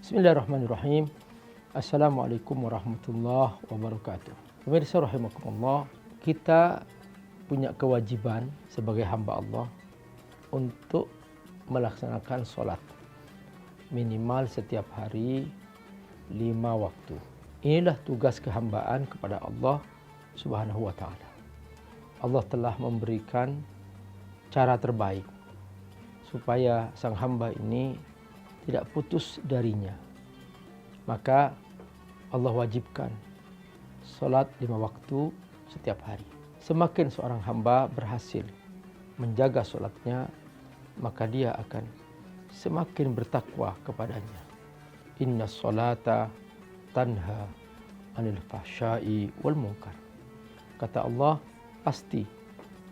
Bismillahirrahmanirrahim. Assalamualaikum warahmatullahi wabarakatuh. Pemirsa rahimakumullah, kita punya kewajiban sebagai hamba Allah untuk melaksanakan sholat minimal setiap hari 5 waktu. Inilah tugas kehambaan kepada Allah Subhanahu wa ta'ala. Allah telah memberikan cara terbaik supaya sang hamba ini tidak putus darinya. Maka Allah wajibkan sholat 5 waktu setiap hari. Semakin seorang hamba berhasil menjaga sholatnya, maka dia akan semakin bertakwa kepadanya. Inna sholata tanha anil fahsyai wal munkar. Kata Allah, pasti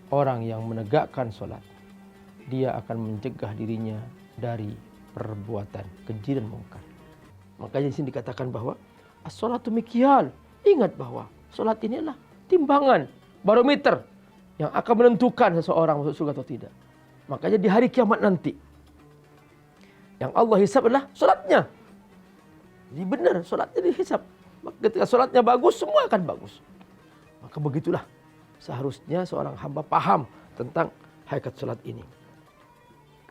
orang yang menegakkan sholat, dia akan mencegah dirinya dari perbuatan keji dan mungkar. Makanya di sini dikatakan bahwa as-sholatu mikyal. Ingat bahwa sholat ini adalah timbangan, barometer yang akan menentukan seseorang masuk surga atau tidak. Makanya di hari kiamat nanti, yang Allah hisab adalah sholatnya. Jadi benar, sholatnya dihisab. Ketika sholatnya bagus, semua akan bagus. Maka begitulah seharusnya seorang hamba paham tentang hakikat sholat ini.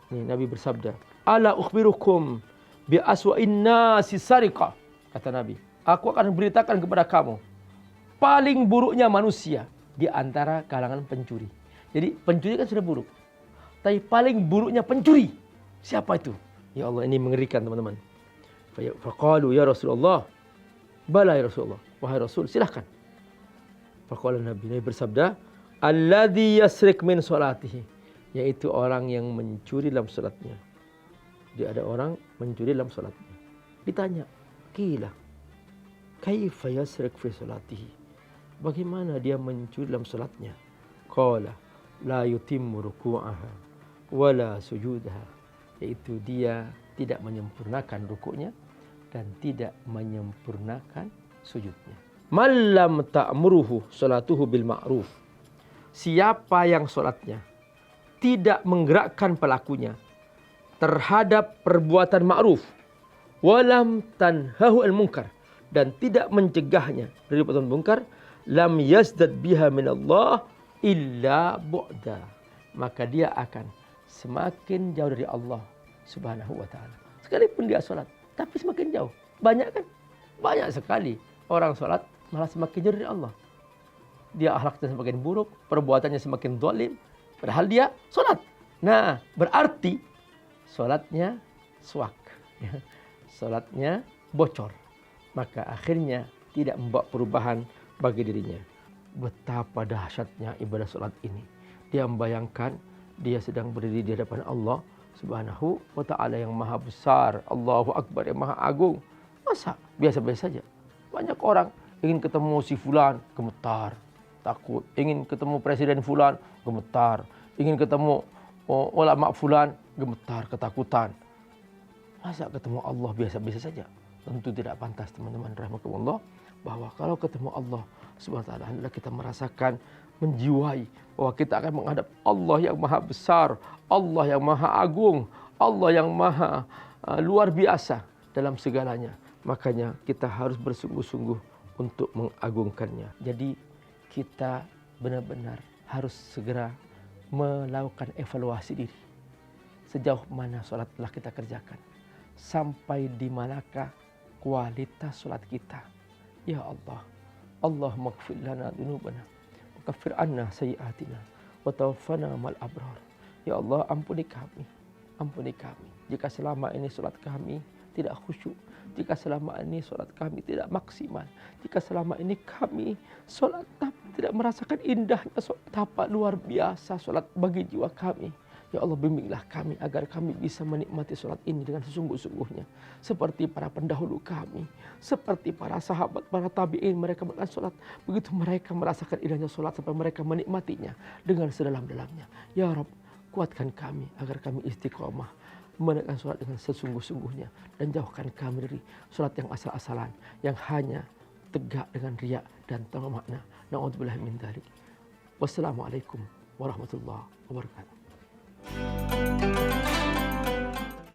Ini Nabi bersabda, ala ukhbirukum bi aswa'in nasi sariqah. Kata Nabi, aku akan beritakan kepada kamu paling buruknya manusia di antara kalangan pencuri. Jadi pencuri kan sudah buruk, tapi paling buruknya pencuri siapa itu? Ya Allah, ini mengerikan teman-teman. Faqalu ya Rasulullah, bala ya Rasulullah, wahai Rasul, silahkan. Faqala Nabi bersabda, alladzi yasrik min salatihi, yaitu orang yang mencuri dalam salatnya. Dia ada orang mencuri dalam salatnya. Ditanya, qila kaifa yasrik fi salatihi, bagaimana dia mencuri dalam salatnya? Qala la yutimmu ruku'aha wala sujudaha, yaitu dia tidak menyempurnakan rukuknya dan tidak menyempurnakan sujudnya. Malam ta'muruhu salatuhu bil ma'ruf, siapa yang salatnya tidak menggerakkan pelakunya terhadap perbuatan ma'ruf, walam tanhahu al-munkar, dan tidak mencegahnya dari perbuatan munkar, lam yazdad biha min Allah illa bu'da, maka dia akan semakin jauh dari Allah Subhanahu wa ta'ala. Sekalipun dia sholat, tapi semakin jauh. Banyak kan? Banyak sekali orang sholat malah semakin jauh dari Allah. Dia akhlaknya semakin buruk, perbuatannya semakin zalim, padahal dia sholat. Nah, berarti sholatnya swak, sholatnya bocor. Maka akhirnya tidak membawa perubahan bagi dirinya. Betapa dahsyatnya ibadah sholat ini. Dia membayangkan dia sedang berdiri di hadapan Allah Subhanahu wa ta'ala yang maha besar, Allahu Akbar, yang maha agung. Masa biasa-biasa saja? Banyak orang ingin ketemu si fulan, gemetar, takut. Ingin ketemu presiden fulan, gemetar. Ingin ketemu ulama fulan, gemetar, ketakutan. Masa ketemu Allah biasa-biasa saja? Tentu tidak pantas, teman-teman rahimakumullah, bahwa kalau ketemu Allah Subhanahu wa ta'ala, hendaklah kita merasakan, menjiwai bahwa kita akan menghadap Allah yang maha besar, Allah yang maha agung, Allah yang maha luar biasa dalam segalanya. Makanya kita harus bersungguh-sungguh untuk mengagungkannya. Jadi kita benar-benar harus segera melakukan evaluasi diri. Sejauh mana sholat telah kita kerjakan? Sampai di manakah kualitas sholat kita? Ya Allah, Allahumma ighfir lana dzunubana wa kaffir anna sayyi'atina wa tawaffana ma'al abrar. Ya Allah, ampuni kami. Ampuni kami jika selama ini sholat kami tidak khusyuk, jika selama ini sholat kami tidak maksimal, jika selama ini kami sholat tapi tidak merasakan indahnya sholat, betapa luar biasa sholat bagi jiwa kami. Ya Allah, bimbinglah kami agar kami bisa menikmati sholat ini dengan sesungguh-sungguhnya. Seperti para pendahulu kami, seperti para sahabat, para tabi'in, mereka melakukan sholat. Begitu mereka merasakan indahnya sholat sampai mereka menikmatinya dengan sedalam-dalamnya. Ya Rabb, kuatkan kami agar kami istiqomah menegakkan sholat dengan sesungguh-sungguhnya, dan jauhkan kami dari sholat yang asal-asalan, yang hanya tegak dengan riya dan tanpa makna. Na'udzubillah min dzalik. Wassalamualaikum warahmatullahi wabarakatuh.